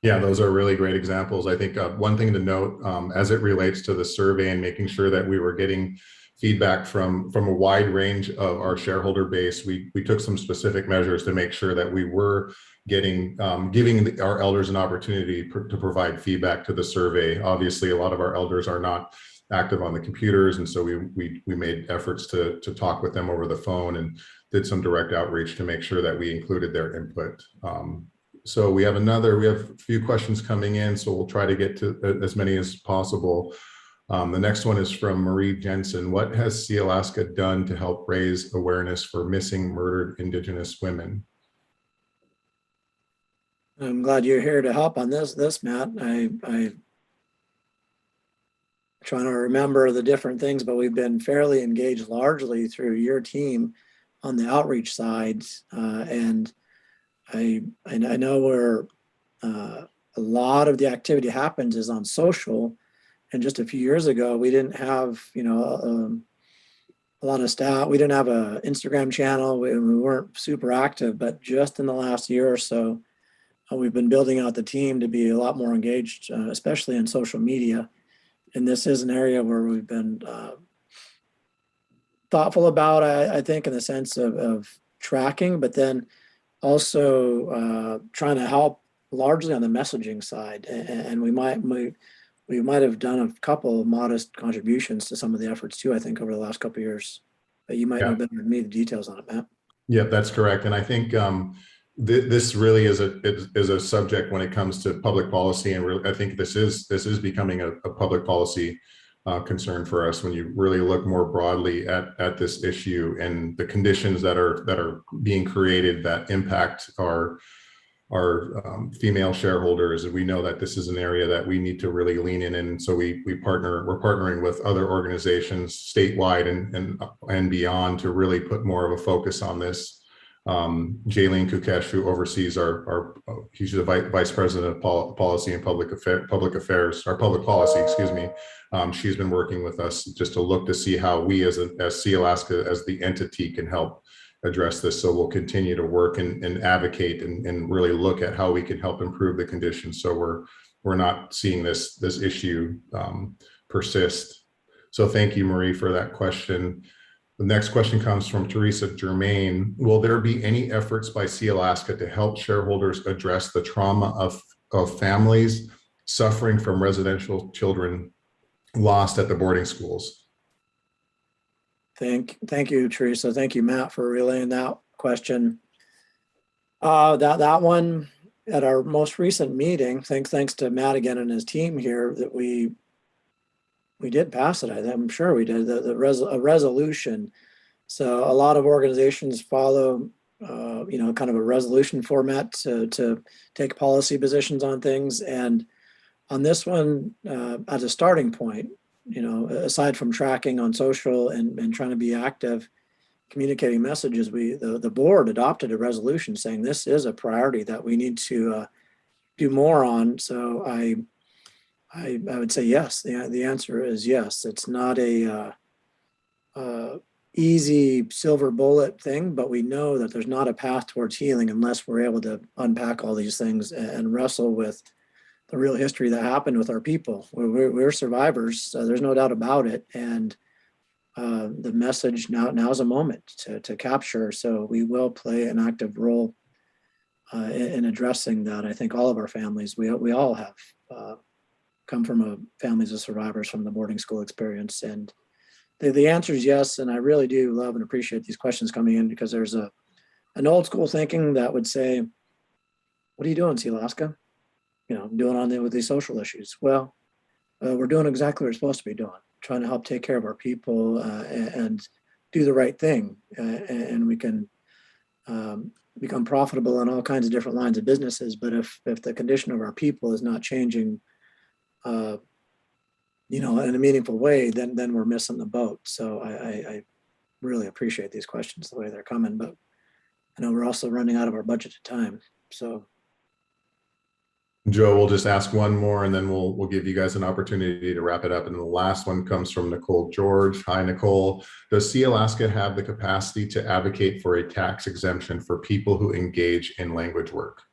Yeah, those are really great examples. I think one thing to note as it relates to the survey and making sure that we were getting feedback from a wide range of our shareholder base, we took some specific measures to make sure that we were giving our elders an opportunity to provide feedback to the survey. Obviously, a lot of our elders are not active on the computers, and so we made efforts to talk with them over the phone and did some direct outreach to make sure that we included their input. So we have a few questions coming in, so we'll try to get to as many as possible. The next one is from Marie Jensen. What has Sealaska done to help raise awareness for missing, murdered Indigenous women?
I'm glad you're here to help on this, Matt. I trying to remember the different things, but we've been fairly engaged largely through your team on the outreach side. And I know where a lot of the activity happens is on social. And just a few years ago, we didn't have, a lot of staff. We didn't have an Instagram channel. We weren't super active, but just in the last year or so, we've been building out the team to be a lot more engaged, especially in social media. And this is an area where we've been thoughtful about, I think, in the sense of tracking, but then also trying to help largely on the messaging side. And we might have done a couple of modest contributions to some of the efforts too, I think, over the last couple of years. But you might know better than me the details on it, Matt.
Yeah, that's correct. And I think this really is a subject when it comes to public policy, and really, I think this is becoming a public policy concern for us when you really look more broadly at this issue and the conditions that are being created that impact our female shareholders. And we know that this is an area that we need to really lean in. And so we're partnering with other organizations statewide and beyond to really put more of a focus on this. Jaylene Kukesh, who oversees he's the vice president of policy and public affairs, or public policy, excuse me. She's been working with us just to look to see how we as Sealaska, as the entity, can help address this. So we'll continue to work and advocate and really look at how we can help improve the conditions, so we're not seeing this issue persist. So thank you, Marie, for that question. The next question comes from Teresa Germain. Will there be any efforts by Sealaska to help shareholders address the trauma of families suffering from residential children lost at the boarding schools?
Thank you, Teresa. Thank you, Matt, for relaying that question. That one at our most recent meeting, thanks to Matt again and his team here, that we did pass it. I'm sure we did a resolution. So a lot of organizations follow, kind of a resolution format to take policy positions on things. And on this one, as a starting point, aside from tracking on social and trying to be active, communicating messages, the board adopted a resolution saying this is a priority that we need to do more on. So I would say yes. The answer is yes. It's not a easy silver bullet thing, but we know that there's not a path towards healing unless we're able to unpack all these things and wrestle with the real history that happened with our people. We're survivors, so there's no doubt about it. And the message now's a moment to capture. So we will play an active role in addressing that. I think all of our families, we all have come from families of survivors from the boarding school experience. And the answer is yes. And I really do love and appreciate these questions coming in, because there's an old school thinking that would say, what are you doing, Sealaska? Doing on there with these social issues. Well, we're doing exactly what we're supposed to be doing, trying to help take care of our people and do the right thing. And we can become profitable in all kinds of different lines of businesses. But if the condition of our people is not changing, in a meaningful way, then we're missing the boat. So I really appreciate these questions the way they're coming. But I know we're also running out of our budgeted time. So
Joe, we'll just ask one more and then we'll give you guys an opportunity to wrap it up. And the last one comes from Nicole George. Hi, Nicole. Does Sealaska have the capacity to advocate for a tax exemption for people who engage in language work?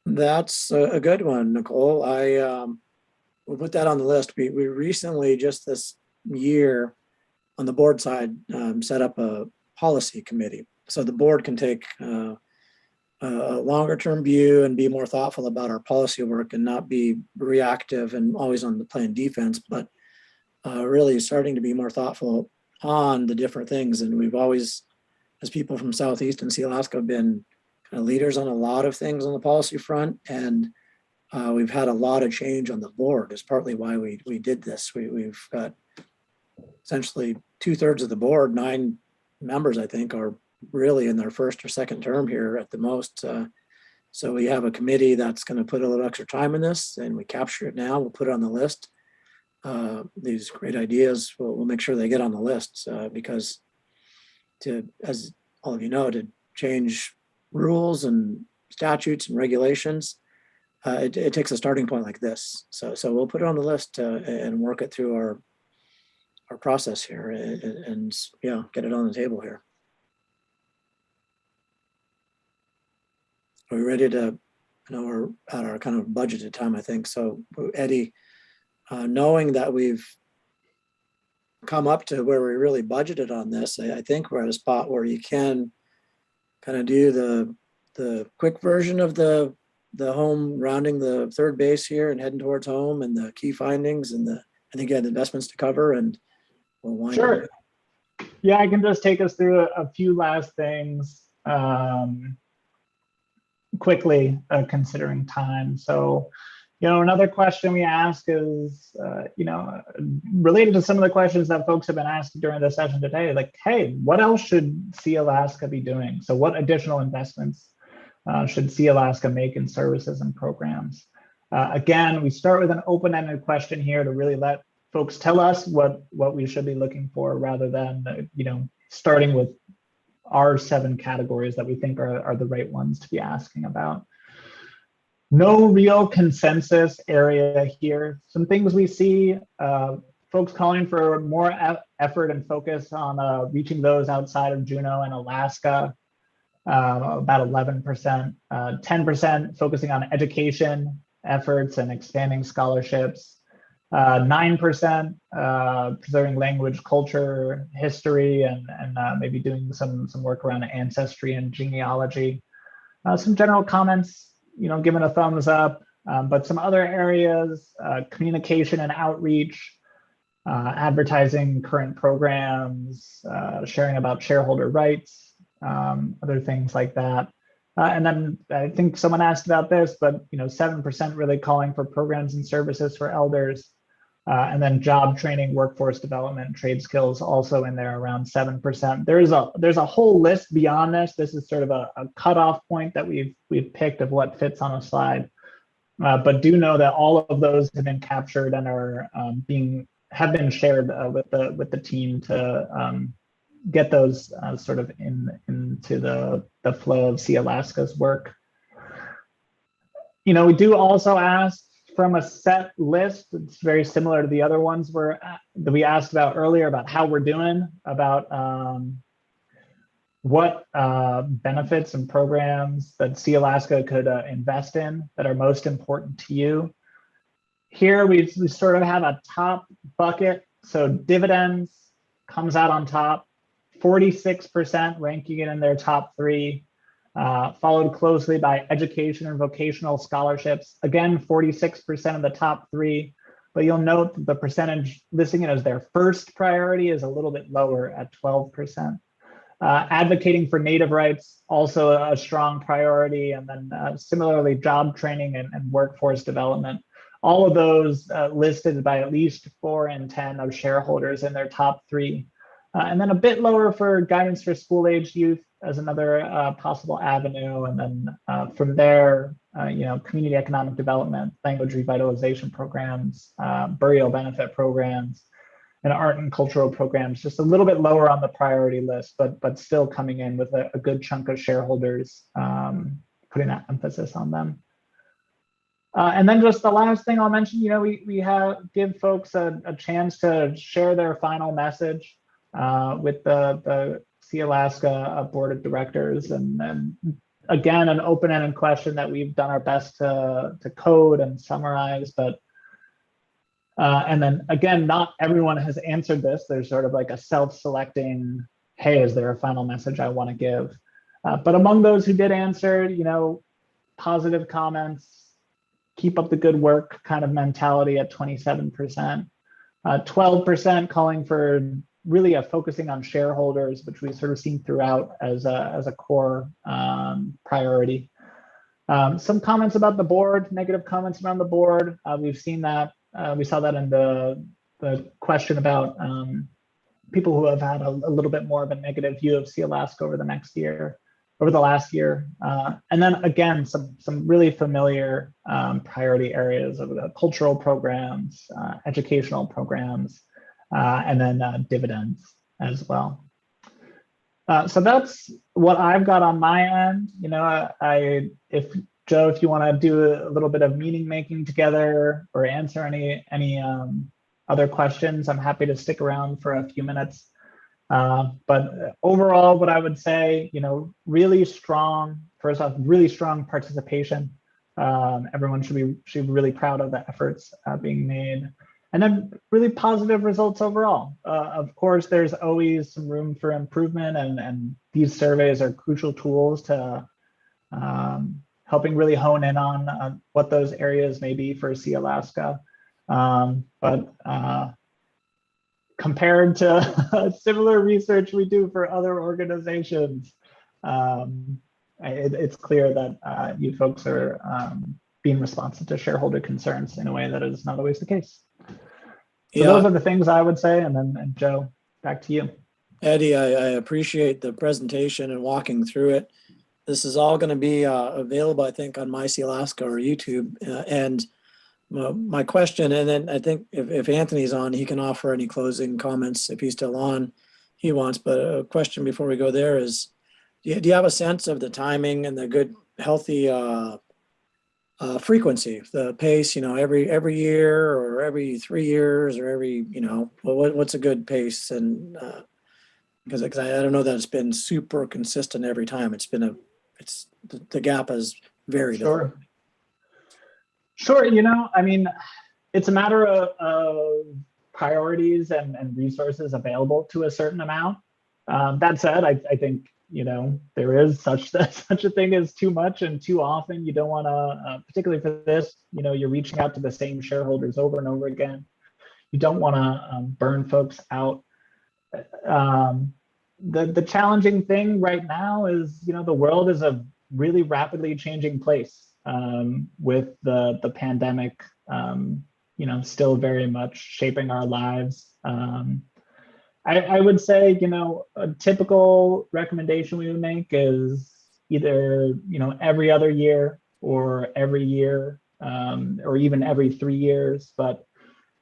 That's a good one, Nicole. We'll put that on the list. We recently, just this year, on the board side, set up a policy committee. So the board can take a longer term view and be more thoughtful about our policy work and not be reactive and always on the playing defense, but really starting to be more thoughtful on the different things. And we've always, as people from Southeast and Sealaska, been kind of leaders on a lot of things on the policy front. And we've had a lot of change on the board. Is partly why we did this. We've got essentially 2/3 of the board, 9 members, I think, are really in their first or second term here at the most. So we have a committee that's going to put a little extra time in this, and we capture it now. We'll put it on the list. These great ideas, we'll make sure they get on the list because as all of you know, to change rules and statutes and regulations, it takes a starting point like this. So we'll put it on the list and work it through our process here and get it on the table here. Are we ready to, we're at our kind of budgeted time, I think. So Eddie, knowing that we've come up to where we really budgeted on this, I think we're at a spot where you can kind of do the quick version of the home, rounding the third base here and heading towards home, and the key findings, and I think you had investments to cover, and we'll wind
Sure.
up.
Yeah, I can just take us through a few last things quickly, considering time. So, another question we ask is, related to some of the questions that folks have been asked during the session today, like, hey, what else should Sealaska be doing? So what additional investments should Sealaska make in services and programs? Again, we start with an open-ended question here to really let folks tell us what we should be looking for, rather than, starting with our 7 categories that we think are the right ones to be asking about. No real consensus area here. Some things we see, folks calling for more effort and focus on reaching those outside of Juneau and Alaska, about 11%, 10% focusing on education efforts and expanding scholarships, 9% preserving language, culture, history, and maybe doing some work around ancestry and genealogy. Some general comments, given a thumbs up, but some other areas, communication and outreach, advertising current programs, sharing about shareholder rights, other things like that. And then I think someone asked about this, but 7% really calling for programs and services for elders, and then job training, workforce development, trade skills also in there around 7%. There's a whole list beyond this. This is sort of a cutoff point that we've picked of what fits on a slide, but do know that all of those have been captured and are have been shared with the team to get those sort of into the flow of Sealaska's work. We do also ask from a set list. It's very similar to the other ones that we asked about earlier, about how we're doing, about what benefits and programs that Sealaska could invest in that are most important to you. Here we sort of have a top bucket. So dividends comes out on top, 46% ranking it in their top 3. Followed closely by education and vocational scholarships. Again, 46% of the top 3, but you'll note that the percentage listing it as their first priority is a little bit lower at 12%. Advocating for Native rights, also a strong priority, and then similarly job training and workforce development. All of those listed by at least 4 in 10 of shareholders in their top 3. And then a bit lower for guidance for school-aged youth as another possible avenue. And then from there, community economic development, language revitalization programs, burial benefit programs, and art and cultural programs, just a little bit lower on the priority list, but still coming in with a good chunk of shareholders putting that emphasis on them. And then just the last thing I'll mention, we give folks a chance to share their final message with the Sealaska Board of Directors, and again, an open-ended question that we've done our best to code and summarize, but and then again, not everyone has answered this. There's sort of like a self-selecting, hey, is there a final message I want to give? But among those who did answer, positive comments, keep up the good work kind of mentality at 27%, 12% calling for really focusing on shareholders, which we've sort of seen throughout as a core priority. Some comments about the board, negative comments around the board. We've seen that. We saw that in the question about people who have had a little bit more of a negative view of Sealaska over the last year. And then again, some really familiar priority areas of the cultural programs, educational programs, and then dividends as well. So that's what I've got on my end. If Joe, if you want to do a little bit of meeting making together or answer any other questions, I'm happy to stick around for a few minutes. But overall, what I would say, really strong. First off, really strong participation. Everyone should be really proud of the efforts being made. and then really positive results overall. Of course, there's always some room for improvement, and these surveys are crucial tools to helping really hone in on what those areas may be for Sealaska. But compared to similar research we do for other organizations, it's clear that you folks are being responsive to shareholder concerns in a way that is not always the case. So those are the things I would say, and then Joe, back to you.
Eddie, I appreciate the presentation and walking through it. This is all going to be available, I think, on My Sealaska or YouTube. And my question, and then I think if Anthony's on, he can offer any closing comments if he's still on, he wants. But a question before we go there is, do you have a sense of the timing and the good, healthy frequency, the pace, every year or every 3 years or every, what's a good pace? And because I don't know that it's been super consistent every time. The gap has varied.
Sure. I mean, it's a matter of priorities and resources available to a certain amount. That said, I think, there is such a thing as too much and too often. You don't want to, particularly for this, you're reaching out to the same shareholders over and over again. You don't want to burn folks out. The challenging thing right now is, the world is a really rapidly changing place with the pandemic, still very much shaping our lives. I would say, a typical recommendation we would make is either, every other year or every year, or even every 3 years, but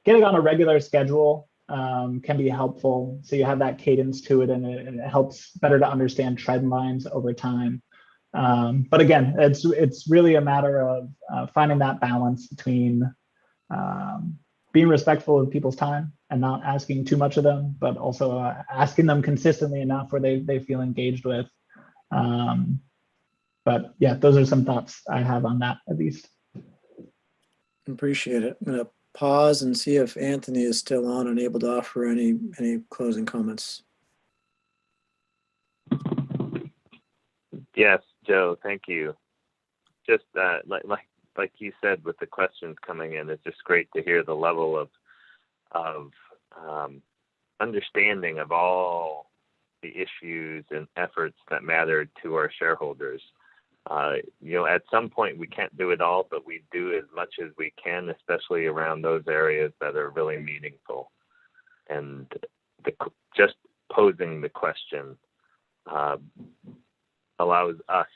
getting on a regular schedule can be helpful. So you have that cadence to it, and it helps better to understand trend lines over time. But again, it's really a matter of finding that balance between being respectful of people's time and not asking too much of them, but also asking them consistently enough where they feel engaged with. But yeah, those are some thoughts I have on that, at least.
Appreciate it. I'm going to pause and see if Anthony is still on and able to offer any closing comments.
Yes, Joe, thank you. Just like you said, with the questions coming in, it's just great to hear the level of understanding of all the issues and efforts that matter to our shareholders. At some point we can't do it all, but we do as much as we can, especially around those areas that are really meaningful. And just posing the question allows us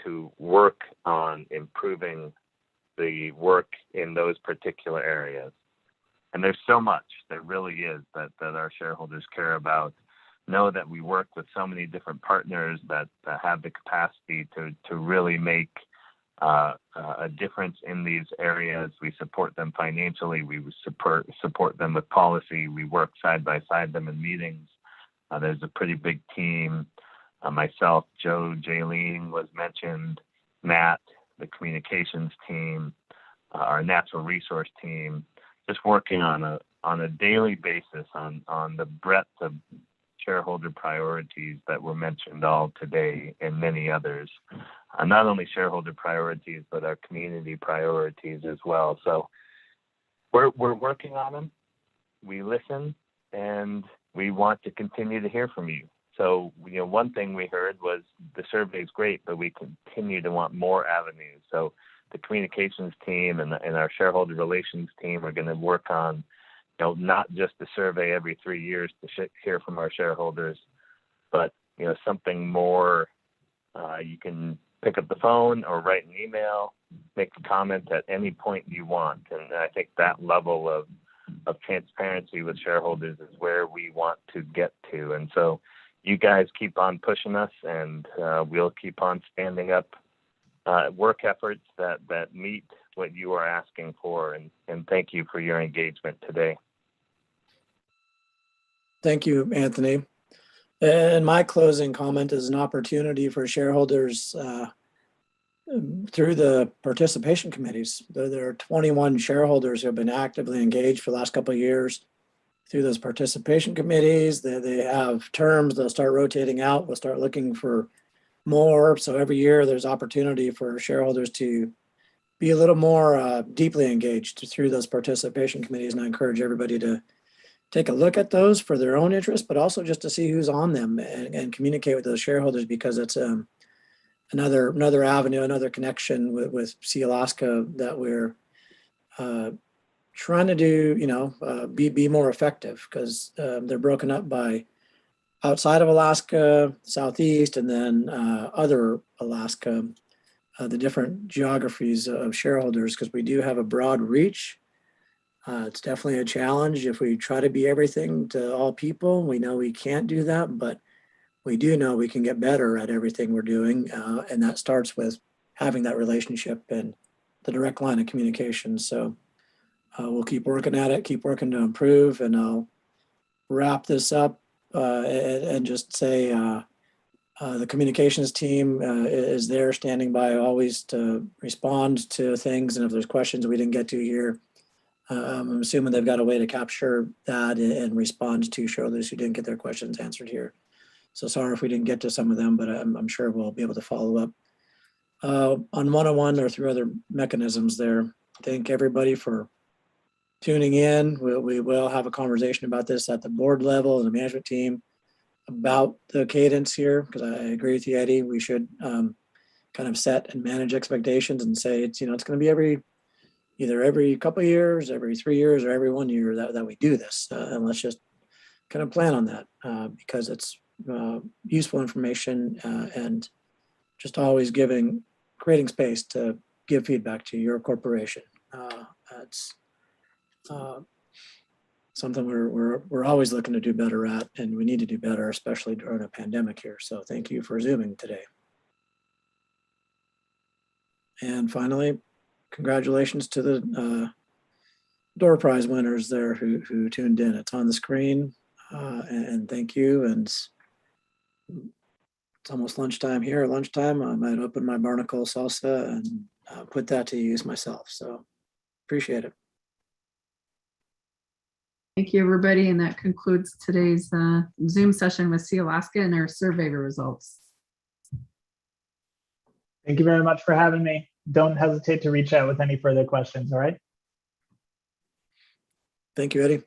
to work on improving the work in those particular areas. And there's so much, there really is, that our shareholders care about. Know that we work with so many different partners that have the capacity to really make a difference in these areas. We support them financially. We support them with policy. We work side by side them in meetings. There's a pretty big team. Myself, Joe, Jaylene was mentioned, Matt, the communications team, our natural resource team, just working on a daily basis on the breadth of shareholder priorities that were mentioned all today and many others. Not only shareholder priorities, but our community priorities as well. So we're working on them. We listen, and we want to continue to hear from you. So, one thing we heard was the survey is great, but we continue to want more avenues. So the communications team and our shareholder relations team are going to work on, not just the survey every 3 years to hear from our shareholders, but, something more. You can pick up the phone or write an email, make a comment at any point you want. And I think that level of transparency with shareholders is where we want to get to. And so you guys keep on pushing us, and we'll keep on standing up work efforts that meet what you are asking for. And thank you for your engagement today.
Thank you, Anthony. And my closing comment is an opportunity for shareholders through the participation committees. There are 21 shareholders who have been actively engaged for the last couple of years through those participation committees. They have terms, they'll start rotating out, we'll start looking for more. So every year there's opportunity for shareholders to be a little more deeply engaged through those participation committees. And I encourage everybody to take a look at those for their own interest, but also just to see who's on them and communicate with those shareholders, because it's another avenue, another connection with Sealaska that we're trying to do, be more effective, because they're broken up by outside of Alaska, Southeast, and then other Alaska, the different geographies of shareholders, because we do have a broad reach. It's definitely a challenge if we try to be everything to all people. We know we can't do that, but we do know we can get better at everything we're doing. And that starts with having that relationship and the direct line of communication. So we'll keep working at it, keep working to improve. And I'll wrap this up and just say the communications team is there standing by always to respond to things. And if there's questions we didn't get to here, I'm assuming they've got a way to capture that and respond to shareholders who didn't get their questions answered here. So sorry if we didn't get to some of them, but I'm sure we'll be able to follow up on one-on-one or through other mechanisms there. Thank everybody for tuning in. We will have a conversation about this at the board level and the management team about the cadence here, because I agree with you, Eddie. We should kind of set and manage expectations and say it's going to be either every couple of years, every 3 years, or every 1 year that we do this. And let's just kind of plan on that because it's useful information and just always creating space to give feedback to your corporation. That's something we're always looking to do better at, and we need to do better, especially during a pandemic here. So thank you for Zooming today. And finally, congratulations to the door prize winners there who tuned in. It's on the screen, and thank you. And it's almost lunchtime here. At lunchtime, I might open my barnacle salsa and put that to use myself. So appreciate it.
Thank you, everybody. And that concludes today's Zoom session with Sealaska and our survey results.
Thank you very much for having me. Don't hesitate to reach out with any further questions, all right?
Thank you, Eddie.